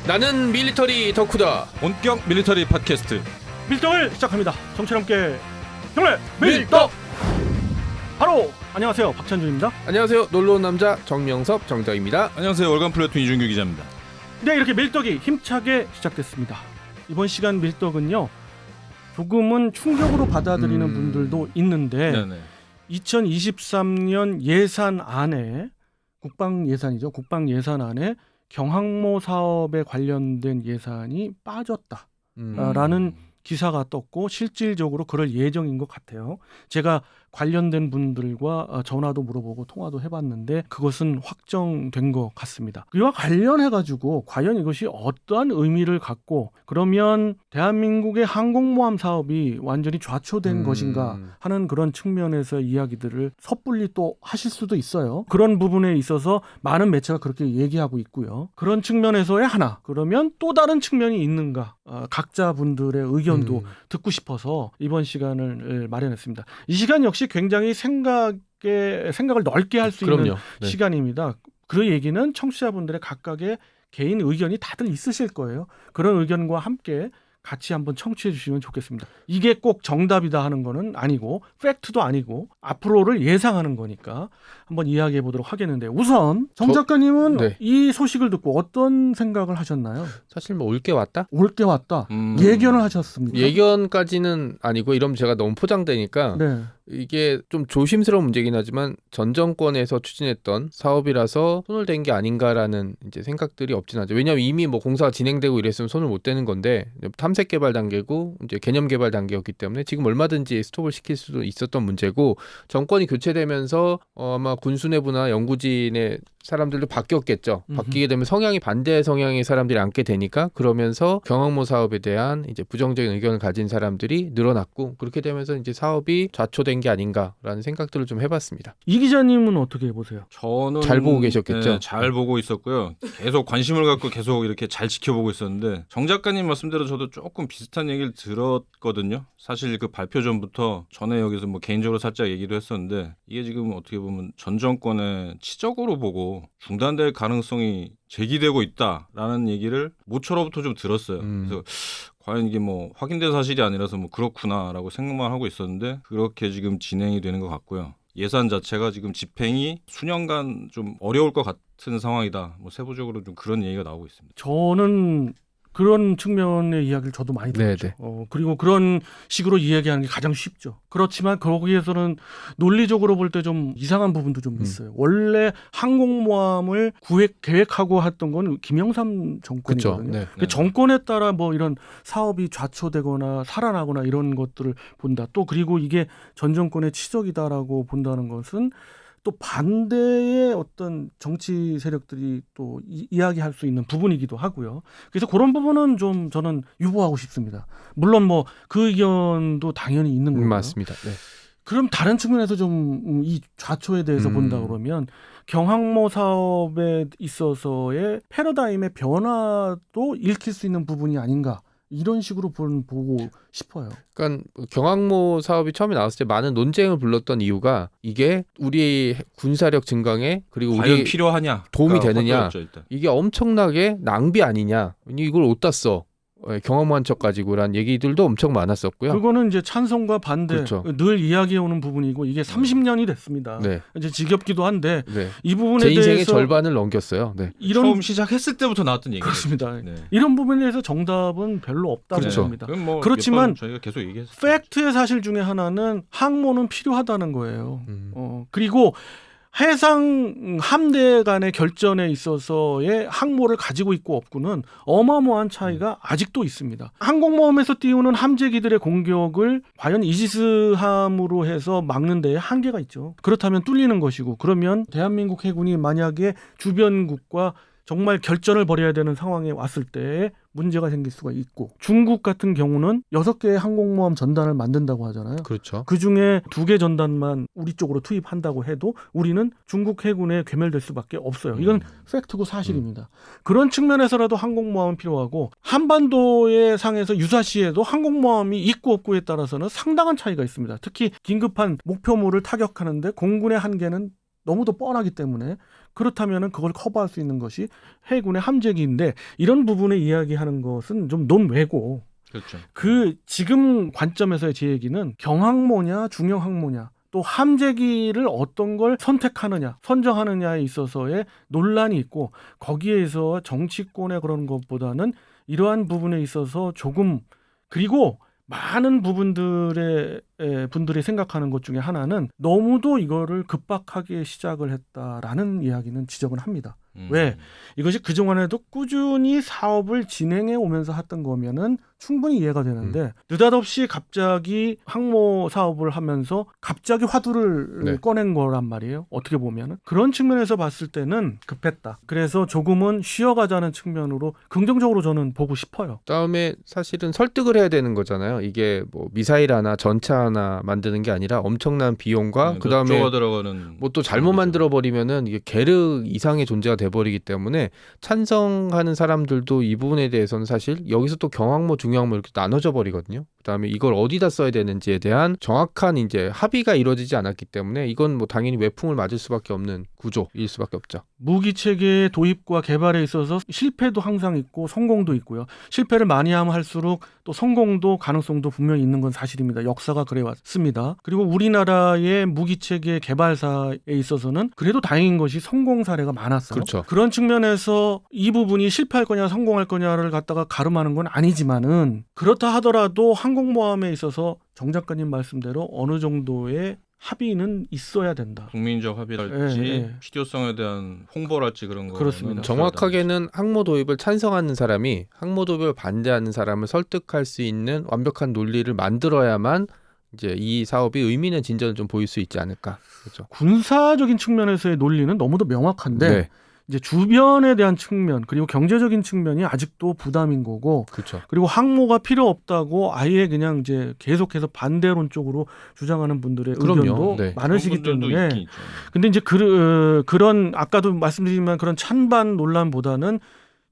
나는 밀리터리 덕후다. 본격 밀리터리 팟캐스트 밀떡을 시작합니다. 정치와 함께 형님 밀떡. 바로 안녕하세요, 박찬준입니다. 안녕하세요. 놀러온 남자 정명섭 정자입니다. 안녕하세요. 월간 플래툰 이준규 기자입니다. 네, 이렇게 밀떡이 힘차게 시작됐습니다. 이번 시간 밀떡은요, 조금은 충격으로 받아들이는 분들도 있는데 네네. 2023년 예산안에 국방 예산안에 경항모 사업에 관련된 예산이 빠졌다라는 기사가 떴고 실질적으로 그럴 예정인 것 같아요. 제가 관련된 분들과 전화도 물어보고 통화도 해봤는데 그것은 확정된 것 같습니다. 이와 관련해가지고 과연 이것이 어떠한 의미를 갖고 그러면 대한민국의 항공모함 사업이 완전히 좌초된 것인가 하는 그런 측면에서 이야기들을 섣불리 또 하실 수도 있어요. 그런 부분에 있어서 많은 매체가 그렇게 얘기하고 있고요. 그런 측면에서의 하나, 그러면 또 다른 측면이 있는가, 각자 분들의 의견도 듣고 싶어서 이번 시간을 마련했습니다. 이 시간 역시 굉장히 생각을 넓게 할 수 있는 시간입니다. 그 얘기는 청취자분들의 각각의 개인 의견이 다들 있으실 거예요. 그런 의견과 함께 같이 한번 청취해 주시면 좋겠습니다. 이게 꼭 정답이다 하는 거는 아니고 팩트도 아니고 앞으로를 예상하는 거니까 한번 이야기해 보도록 하겠는데, 우선 정 작가님은 이 소식을 듣고 어떤 생각을 하셨나요? 사실 뭐 올 게 왔다? 올 게 왔다. 예견을 하셨습니까? 예견까지는 아니고 이러면 제가 너무 포장되니까 이게 좀 조심스러운 문제긴 하지만 전 정권에서 추진했던 사업이라서 손을 댄 게 아닌가라는 이제 생각들이 없진 않죠. 왜냐하면 이미 뭐 공사가 진행되고 이랬으면 손을 못 대는 건데 탐색 개발 단계고 이제 개념 개발 단계였기 때문에 지금 얼마든지 스톱을 시킬 수도 있었던 문제고, 정권이 교체되면서 아마 군수내부나 연구진의 사람들도 바뀌었겠죠. 바뀌게 되면 성향이 반대 성향의 사람들이 앉게 되니까, 그러면서 경항모 사업에 대한 이제 부정적인 의견을 가진 사람들이 늘어났고, 그렇게 되면서 이제 사업이 좌초된 게 아닌가라는 생각들을 좀 해봤습니다. 이 기자님은 어떻게 보세요? 저는 잘 보고 계셨겠죠. 네, 잘 보고 있었고요. 계속 관심을 갖고 계속 이렇게 잘 지켜보고 있었는데, 정 작가님 말씀대로 저도 조금 비슷한 얘기를 들었거든요. 사실 그 발표 전부터 전에 여기서 뭐 개인적으로 살짝 얘기도 했었는데, 이게 지금 어떻게 보면 전 정권의 치적으로 보고 중단될 가능성이 제기되고 있다라는 얘기를 모처럼부터 좀 들었어요. 그래서 과연 이게 뭐 확인된 사실이 아니라서 뭐 그렇구나라고 생각만 하고 있었는데, 그렇게 지금 진행이 되는 것 같고요. 예산 자체가 지금 집행이 수년간 좀 어려울 것 같은 상황이다. 뭐 세부적으로 좀 그런 얘기가 나오고 있습니다. 저는 그런 측면의 이야기를 저도 많이 들었죠. 그리고 그런 식으로 이야기하는 게 가장 쉽죠. 그렇지만 거기에서는 논리적으로 볼 때 좀 이상한 부분도 좀 있어요. 원래 항공모함을 계획하고 했던 건 김영삼 정권이거든요. 정권에 따라 뭐 이런 사업이 좌초되거나 살아나거나 이런 것들을 본다. 또 그리고 이게 전 정권의 치적이다라고 본다는 것은 또 반대의 어떤 정치 세력들이 또 이야기할 수 있는 부분이기도 하고요. 그래서 그런 부분은 좀 저는 유보하고 싶습니다. 물론 뭐 그 의견도 당연히 있는 거고요. 맞습니다. 네. 그럼 다른 측면에서 좀 이 좌초에 대해서 본다 그러면 경항모 사업에 있어서의 패러다임의 변화도 읽힐 수 있는 부분이 아닌가, 이런 식으로 보고 싶어요. 그러니까 경항모 사업이 처음에 나왔을 때 많은 논쟁을 불렀던 이유가 이게 우리 군사력 증강에 그리고 과연 우리 필요하냐, 도움이 되느냐, 일단. 이게 엄청나게 낭비 아니냐, 이걸 어디다 써, 경험한 한 척 가지고라는 얘기들도 엄청 많았었고요. 그거는 이제 찬성과 반대 늘 이야기해오는 부분이고, 이게 30년이 됐습니다. 이제 지겹기도 한데 이 부분에 제 인생의 대해서 절반을 넘겼어요. 처음 시작했을 때부터 나왔던 얘기죠. 그렇습니다. 이런 부분에 대해서 정답은 별로 없다고 봅니다. 뭐 그렇지만 저희가 계속 얘기했어요. 팩트의 사실 중에 하나는 항모는 필요하다는 거예요. 그리고 해상 함대 간의 결전에 있어서의 항모를 가지고 있고 없고는 어마어마한 차이가 아직도 있습니다. 항공모함에서 띄우는 함재기들의 공격을 과연 이지스함으로 해서 막는 데에 한계가 있죠. 그렇다면 뚫리는 것이고, 그러면 대한민국 해군이 만약에 주변국과 정말 결전을 벌여야 되는 상황에 왔을 때 문제가 생길 수가 있고, 중국 같은 경우는 6개의 항공모함 전단을 만든다고 하잖아요. 그렇죠. 그중에 2개 전단만 우리 쪽으로 투입한다고 해도 우리는 중국 해군에 괴멸될 수밖에 없어요. 이건 팩트고 사실입니다. 그런 측면에서라도 항공모함은 필요하고, 한반도의 상에서 유사시에도 항공모함이 있고 없고에 따라서는 상당한 차이가 있습니다. 특히 긴급한 목표물을 타격하는데 공군의 한계는 너무도 뻔하기 때문에 그렇다면은 그걸 커버할 수 있는 것이 해군의 함재기인데 이런 부분에 이야기하는 것은 좀 논외고 그렇죠. 그 지금 관점에서의 제 얘기는 경항모냐 중형항모냐 또 함재기를 어떤 걸 선택하느냐 선정하느냐에 있어서의 논란이 있고 거기에서 정치권의 그런 것보다는 이러한 부분에 있어서 조금 그리고 많은 분들이 생각하는 것 중에 하나는 너무도 이거를 급박하게 시작을 했다라는 이야기는 지적을 합니다. 왜? 이것이 그동안에도 꾸준히 사업을 진행해 오면서 했던 거면은 충분히 이해가 되는데 느닷없이 갑자기 항모 사업을 하면서 갑자기 화두를 네. 꺼낸 거란 말이에요. 어떻게 보면은 그런 측면에서 봤을 때는 급했다. 그래서 조금은 쉬어가자는 측면으로 긍정적으로 저는 보고 싶어요. 다음에 사실은 설득을 해야 되는 거잖아요. 이게 뭐 미사일 하나 전차 하나 만드는 게 아니라 엄청난 비용과 그다음에 들어가는 뭐 또 잘못 만들어 버리면은 이게 계륵 이상의 존재가 돼 버리기 때문에 찬성하는 사람들도 이 부분에 대해서는 사실 여기서 또 경항모 중형모 이렇게 나눠져 버리거든요. 그다음에 이걸 어디다 써야 되는지에 대한 정확한 이제 합의가 이루어지지 않았기 때문에 이건 뭐 당연히 외풍을 맞을 수밖에 없는 구조일 수밖에 없죠. 무기 체계 도입과 개발에 있어서 실패도 항상 있고 성공도 있고요. 실패를 많이 하면 할수록 또 성공도 가능성도 분명히 있는 건 사실입니다. 역사가 그래 왔습니다. 그리고 우리나라의 무기 체계 개발사에 있어서는 그래도 다행인 것이 성공 사례가 많았어요. 그렇죠. 그런 측면에서 이 부분이 실패할 거냐 성공할 거냐를 갖다가 가름하는 건 아니지만은 그렇다 하더라도 항공모함에 있어서 정 작가님 말씀대로 어느 정도의 합의는 있어야 된다. 국민적 합의랄지 예. 필요성에 대한 홍보랄지 그런 거 그렇습니다. 정확하게는 항모 도입을 찬성하는 사람이 항모 도입을 반대하는 사람을 설득할 수 있는 완벽한 논리를 만들어야만 이제 이 사업이 의미 있는 진전을 좀 보일 수 있지 않을까. 그렇죠. 군사적인 측면에서의 논리는 너무도 명확한데 네. 이제 주변에 대한 측면 그리고 경제적인 측면이 아직도 부담인 거고 그렇죠. 그리고 항모가 필요 없다고 아예 그냥 이제 계속해서 반대론 쪽으로 주장하는 분들의 그럼요. 의견도 네. 많으시기 그런 분들도 때문에 있긴 있죠. 근데 이제 그런 아까도 말씀드리지만 그런 찬반 논란보다는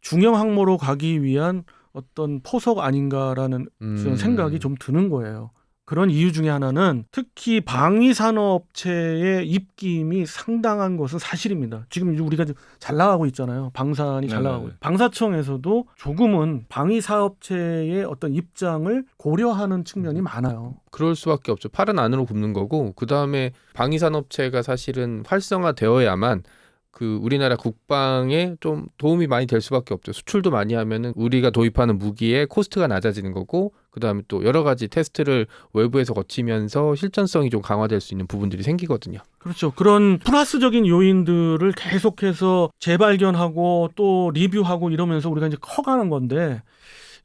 중형 항모로 가기 위한 어떤 포석 아닌가라는 생각이 좀 드는 거예요. 그런 이유 중에 하나는 특히 방위산업체의 입김이 상당한 것은 사실입니다. 지금 우리가 잘 나가고 있잖아요. 방산이 잘 나가고 있어요. 방사청에서도 조금은 방위사업체의 어떤 입장을 고려하는 측면이 많아요. 그럴 수밖에 없죠. 팔은 안으로 굽는 거고 그다음에 방위산업체가 사실은 활성화되어야만 그 우리나라 국방에 좀 도움이 많이 될 수밖에 없죠. 수출도 많이 하면은 우리가 도입하는 무기의 코스트가 낮아지는 거고 그다음에 또 여러 가지 테스트를 외부에서 거치면서 실전성이 좀 강화될 수 있는 부분들이 생기거든요. 그렇죠. 그런 플러스적인 요인들을 계속해서 재발견하고 또 리뷰하고 이러면서 우리가 이제 커가는 건데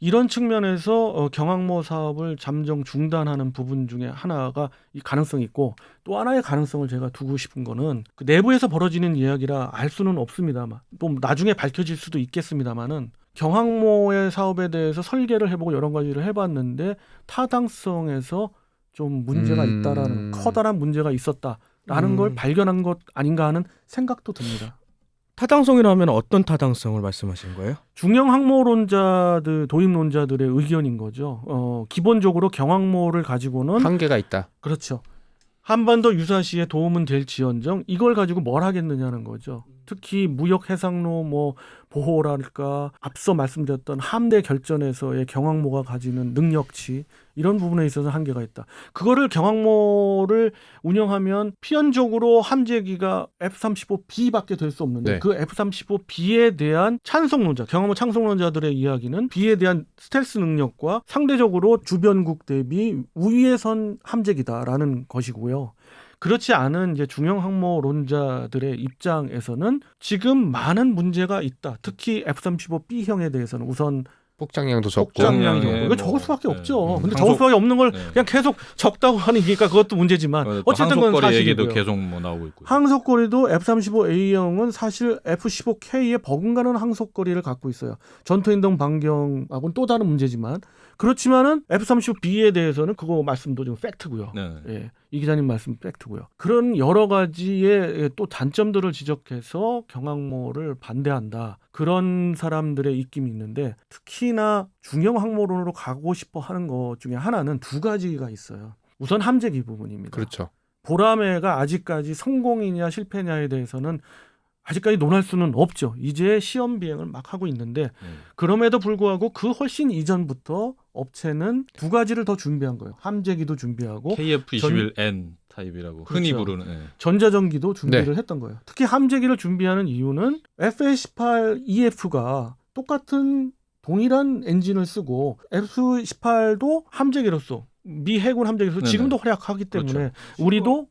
이런 측면에서 경항모 사업을 잠정 중단하는 부분 중에 하나가 이 가능성이 있고 또 하나의 가능성을 제가 두고 싶은 거는 그 내부에서 벌어지는 이야기라 알 수는 없습니다만 또 나중에 밝혀질 수도 있겠습니다만은 경항모의 사업에 대해서 설계를 해보고 여러 가지를 해봤는데 타당성에서 좀 문제가 있다라는 커다란 문제가 있었다라는 걸 발견한 것 아닌가 하는 생각도 듭니다. 타당성이라면 어떤 타당성을 말씀하시는 거예요? 중형 항모론자들, 도입론자들의 의견인 거죠. 기본적으로 경항모를 가지고는 한계가 있다. 그렇죠. 한반도 유사시에 도움은 될지언정 이걸 가지고 뭘 하겠느냐는 거죠. 특히 무역 해상로 뭐 보호랄까 앞서 말씀드렸던 함대 결전에서의 경항모가 가지는 능력치 이런 부분에 있어서 한계가 있다. 그거를 경항모를 운영하면 필연적으로 함재기가 F-35B밖에 될 수 없는데 네. 그 F-35B에 대한 찬성론자, 경항모 찬성론자들의 이야기는 B에 대한 스텔스 능력과 상대적으로 주변국 대비 우위에 선 함재기다라는 것이고요. 그렇지 않은 이제 중형 항모론자들의 입장에서는 지금 많은 문제가 있다. 특히 F-35B형에 대해서는 우선 폭장량도 적고 폭장량이 네, 적고 이거 적을 수밖에 없죠. 근데 항속- 적을 수밖에 없는 걸 네. 그냥 계속 적다고 하니까 그것도 문제지만 어쨌든 그건 항속거리 얘기도 사실이고요. 계속 뭐 나오고 있고. 항속거리도 F-35A형은 사실 F-15K의 버금가는 항속거리를 갖고 있어요. 전투행동 반경하고는 또 다른 문제지만 그렇지만은 F-35B에 대해서는 그거 말씀도 좀 팩트고요. 네. 예, 이 기자님 말씀 팩트고요. 그런 여러 가지의 또 단점들을 지적해서 경항모를 반대한다. 그런 사람들의 입김이 있는데 특히나 중형 항모론으로 가고 싶어 하는 것 중에 하나는 두 가지가 있어요. 우선 함재기 부분입니다. 그렇죠. 보라매가 아직까지 성공이냐 실패냐에 대해서는 아직까지 논할 수는 없죠. 이제 시험 비행을 막 하고 있는데 그럼에도 불구하고 그 훨씬 이전부터 업체는 두 가지를 더 준비한 거예요. 함재기도 준비하고 KF-21N 타입이라고 흔히 그렇죠. 부르는. 전자전기도 준비를 했던 거예요. 특히 함재기를 준비하는 이유는 F-18EF가 똑같은 동일한 엔진을 쓰고 F-18도 함재기로서 미 해군 함재기로서 지금도 활약하기 때문에 그렇죠. 우리도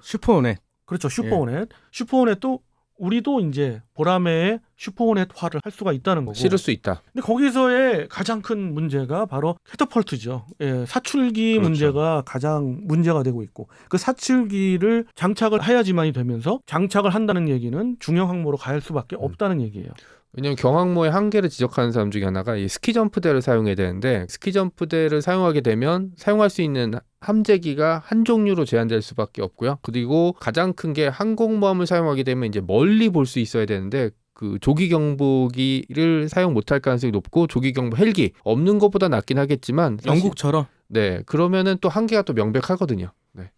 슈퍼호넷. 그렇죠. 슈퍼호넷. 슈퍼호넷도 우리도 이제 보라매의 슈퍼호넷화를 할 수가 있다는 거고. 실을 수 있다. 근데 거기서의 가장 큰 문제가 바로 캐터펄트죠. 사출기 그렇죠. 문제가 가장 문제가 되고 있고 그 사출기를 장착을 해야지만이 되면서 장착을 한다는 얘기는 중형 항모로 갈 수밖에 없다는 얘기예요. 왜냐하면 경항모의 한계를 지적하는 사람 중에 하나가 이 스키 점프대를 사용해야 되는데 스키 점프대를 사용하게 되면 사용할 수 있는 함재기가 한 종류로 제한될 수밖에 없고요. 그리고 가장 큰 게 항공모함을 사용하게 되면 이제 멀리 볼 수 있어야 되는데 그 조기 경보기를 사용 못할 가능성이 높고 조기 경보 헬기 없는 것보다 낫긴 하겠지만 영국처럼. 네, 그러면은 또 한계가 또 명백하거든요. 네.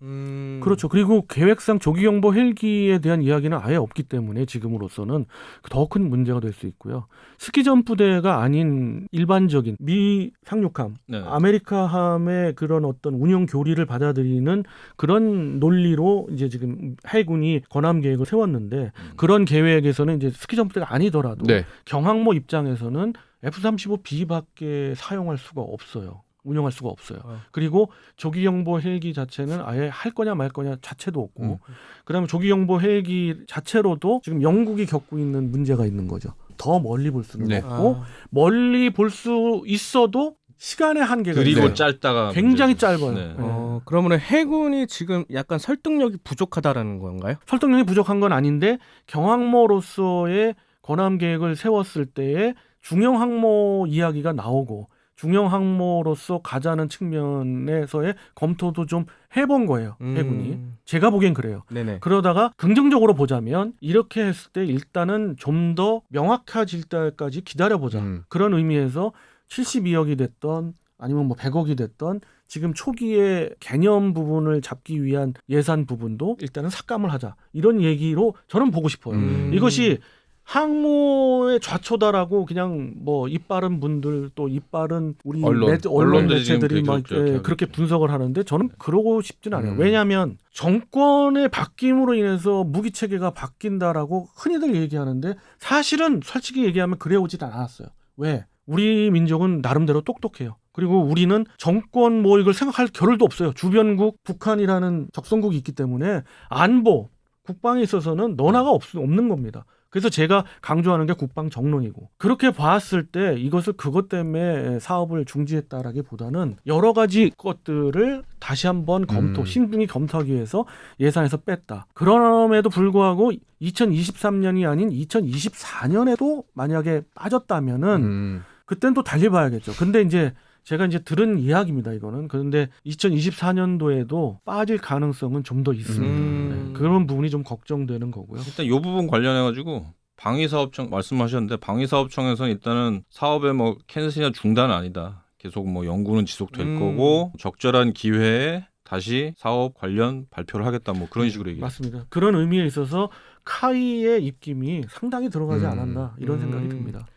그렇죠. 그리고 계획상 조기경보 헬기에 대한 이야기는 아예 없기 때문에 지금으로서는 더 큰 문제가 될 수 있고요. 스키점프대가 아닌 일반적인 미 상륙함, 아메리카함의 그런 어떤 운영 교리를 받아들이는 그런 논리로 이제 지금 해군이 건함 계획을 세웠는데 그런 계획에서는 이제 스키점프대가 아니더라도 경항모 입장에서는 F-35B밖에 사용할 수가 없어요. 운영할 수가 없어요. 그리고 조기경보 헬기 자체는 아예 할 거냐 말 거냐 자체도 없고 그다음에 조기경보 헬기 자체로도 지금 영국이 겪고 있는 문제가 있는 거죠. 더 멀리 볼 수는 없고 멀리 볼 수 있어도 시간의 한계가 그리고 있어요. 짧다가 굉장히 문제죠. 짧아요. 네. 그러면 해군이 지금 약간 설득력이 부족하다라는 건가요? 설득력이 부족한 건 아닌데 경항모로서의 건함 계획을 세웠을 때에 중형 항모 이야기가 나오고 중형 항모로서 가자는 측면에서의 검토도 좀 해본 거예요. 해군이. 제가 보기엔 그래요. 네네. 그러다가 긍정적으로 보자면 이렇게 했을 때 일단은 좀 더 명확해질 때까지 기다려보자. 그런 의미에서 72억이 됐던 아니면 뭐 100억이 됐던 지금 초기에 개념 부분을 잡기 위한 예산 부분도 일단은 삭감을 하자. 이런 얘기로 저는 보고 싶어요. 이것이 항모의 좌초다라고 그냥 뭐 이빠른 분들 또 이빠른 우리 언론 매체들이 막 그렇게 분석을 하는데 저는 그러고 싶진 않아요. 왜냐하면 정권의 바뀜으로 인해서 무기 체계가 바뀐다라고 흔히들 얘기하는데 사실은 솔직히 얘기하면 그래 오진 않았어요. 왜? 우리 민족은 나름대로 똑똑해요. 그리고 우리는 정권 뭐 이걸 생각할 겨를도 없어요. 주변국 북한이라는 적성국이 있기 때문에 안보 국방에 있어서는 너나가 없는 겁니다. 그래서 제가 강조하는 게 국방 정론이고 그렇게 봤을 때 이것을 그것 때문에 사업을 중지했다라기보다는 여러 가지 것들을 다시 한번 신중히 검토하기 위해서 예산에서 뺐다. 그럼에도 불구하고 2023년이 아닌 2024년에도 만약에 빠졌다면은 그때는 또 달리 봐야겠죠. 근데 이제 제가 이제 들은 이야기입니다. 이거는. 그런데 2024년도에도 빠질 가능성은 좀 더 있습니다. 네, 그런 부분이 좀 걱정되는 거고요. 일단 이 부분 관련해가지고 방위사업청 말씀하셨는데 방위사업청에서는 일단은 사업의 뭐 캔슬이나 중단은 아니다. 계속 뭐 연구는 지속될 거고 적절한 기회에 다시 사업 관련 발표를 하겠다. 뭐 그런 식으로 얘기해요. 맞습니다. 그런 의미에 있어서 카이의 입김이 상당히 들어가지 않았나 이런 생각이 듭니다.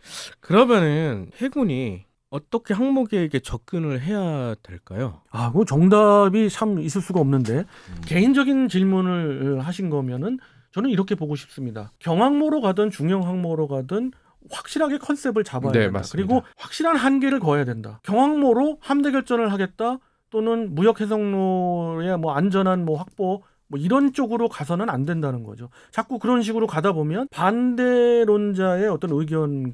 그러면은 해군이 어떻게 항모계획에 접근을 해야 될까요? 그 정답이 참 있을 수가 없는데 개인적인 질문을 하신 거면은 저는 이렇게 보고 싶습니다. 경항모로 가든 중형 항모로 가든 확실하게 컨셉을 잡아야 된다. 맞습니다. 그리고 확실한 한계를 거어야 된다. 경항모로 함대 결전을 하겠다 또는 무역 해상로의 뭐 안전한 뭐 확보 뭐 이런 쪽으로 가서는 안 된다는 거죠. 자꾸 그런 식으로 가다 보면 반대론자의 어떤 의견이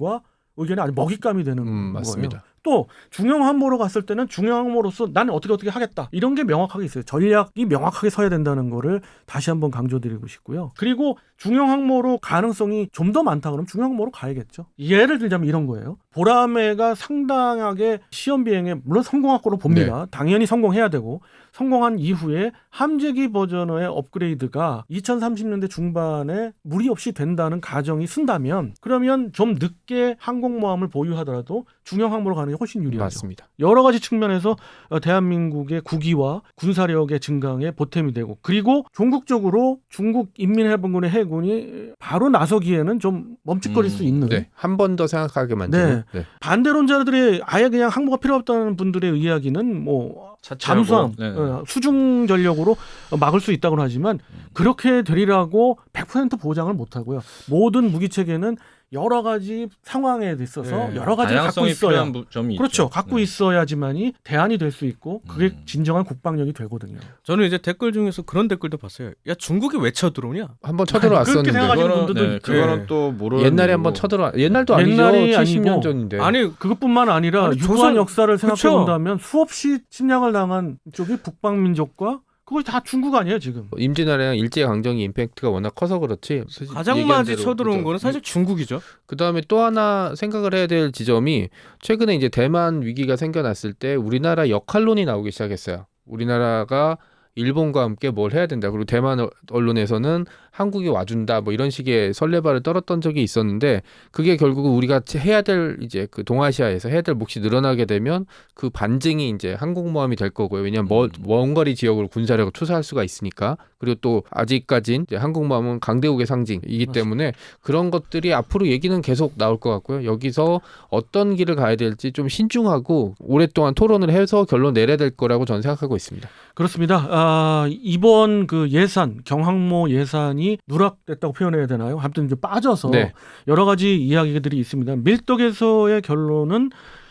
아주 먹잇감이 되는 거예요. 맞습니다. 또 중형 항모로 갔을 때는 중형 항모로서 나는 어떻게 하겠다. 이런 게 명확하게 있어요. 전략이 명확하게 서야 된다는 거를 다시 한번 강조드리고 싶고요. 그리고 중형 항모로 가능성이 좀 더 많다 그러면 중형 항모로 가야겠죠. 예를 들자면 이런 거예요. 보라매가 상당하게 시험 비행에 물론 성공할 거로 봅니다. 당연히 성공해야 되고 성공한 이후에 함재기 버전의 업그레이드가 2030년대 중반에 무리 없이 된다는 가정이 쓴다면 그러면 좀 늦게 항공모함을 보유하더라도 중형 항모로 가는 게 훨씬 유리하죠. 맞습니다. 여러 가지 측면에서 대한민국의 국위와 군사력의 증강에 보탬이 되고 그리고 종국적으로 중국 인민해방군의 해군이 바로 나서기에는 좀 멈칫거릴 수 있는 네. 한 번 더 생각하게 만드는. 네. 네. 반대론자들의 아예 그냥 항모가 필요 없다는 분들의 이야기는 뭐 차치하고, 잠수함, 네. 수중 전력으로 막을 수 있다고는 하지만 그렇게 되리라고 100% 보장을 못하고요. 모든 무기 체계는 여러 가지 상황에 있어서 네. 여러 가지를 갖고 다양성이 있어야 필요한 점이 그렇죠. 있죠. 갖고 네. 있어야지만이 대안이 될 수 있고 그게 진정한 국방력이 되거든요. 저는 이제 댓글 중에서 그런 댓글도 봤어요. 야 중국이 왜 쳐들어오냐? 한번 그렇게 쳐들어왔었는데. 생각하시는 분들도 네, 있죠. 그거는 또 모르는 옛날에 일이고. 한번 쳐들어. 옛날도 아니죠. 옛날이 70년 아니고. 전인데. 아니 그것뿐만 아니라 아니, 유구한 조선- 역사를 생각해 그쵸. 본다면 수없이 침략을 당한 쪽이 북방민족과 그거 다 중국 아니에요 지금. 임진왜란 일제강점기 임팩트가 워낙 커서 그렇지. 가장 많이 쳐들어온 거는 사실 중국이죠. 그다음에 또 하나 생각을 해야 될 지점이 최근에 이제 대만 위기가 생겨났을 때 우리나라 역할론이 나오기 시작했어요. 우리나라가 일본과 함께 뭘 해야 된다. 그리고 대만 언론에서는 한국이 와준다. 뭐 이런 식의 설레발을 떨었던 적이 있었는데 그게 결국은 우리가 해야 될 이제 그 동아시아에서 해야 될 몫이 늘어나게 되면 그 반증이 이제 항공모함이 될 거고요. 왜냐하면 먼 거리 지역으로 군사력을 투사할 수가 있으니까. 그리고 또 아직까진 이제 항공모함은 강대국의 상징이기 때문에 그런 것들이 앞으로 얘기는 계속 나올 것 같고요. 여기서 어떤 길을 가야 될지 좀 신중하고 오랫동안 토론을 해서 결론 내려야 될 거라고 저는 생각하고 있습니다. 그렇습니다. 이번 그 예산 경항모 예산이 누락됐다고 표현해야 되나요? 아무튼 이제 빠져서 네. 여러 가지 이야기들이 있습니다. 밀떡에서의 결론은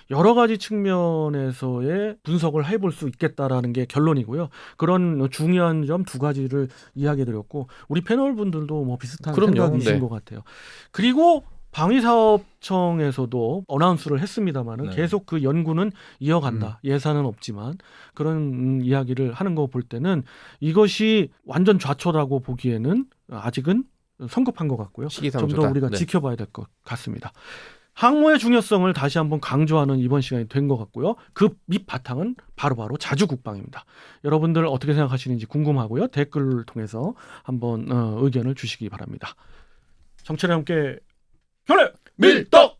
여러 가지 측면에서의 분석을 해볼 수 있겠다라는 게 결론이고요. 그런 중요한 점 두 가지를 이야기해드렸고 우리 패널 분들도 뭐 비슷한 그럼요. 생각이신 네. 것 같아요. 그리고 방위사업청에서도 어나운스를 했습니다마는 네. 계속 그 연구는 이어간다. 예산은 없지만 그런 이야기를 하는 거 볼 때는 이것이 완전 좌초라고 보기에는 아직은 성급한 것 같고요. 좀 시기상조다. 더 우리가 네. 지켜봐야 될 것 같습니다. 항모의 중요성을 다시 한번 강조하는 이번 시간이 된 것 같고요. 그 밑바탕은 바로 자주국방입니다. 여러분들 어떻게 생각하시는지 궁금하고요. 댓글을 통해서 한번 의견을 주시기 바랍니다. 정철이 함께 결례 밀떡!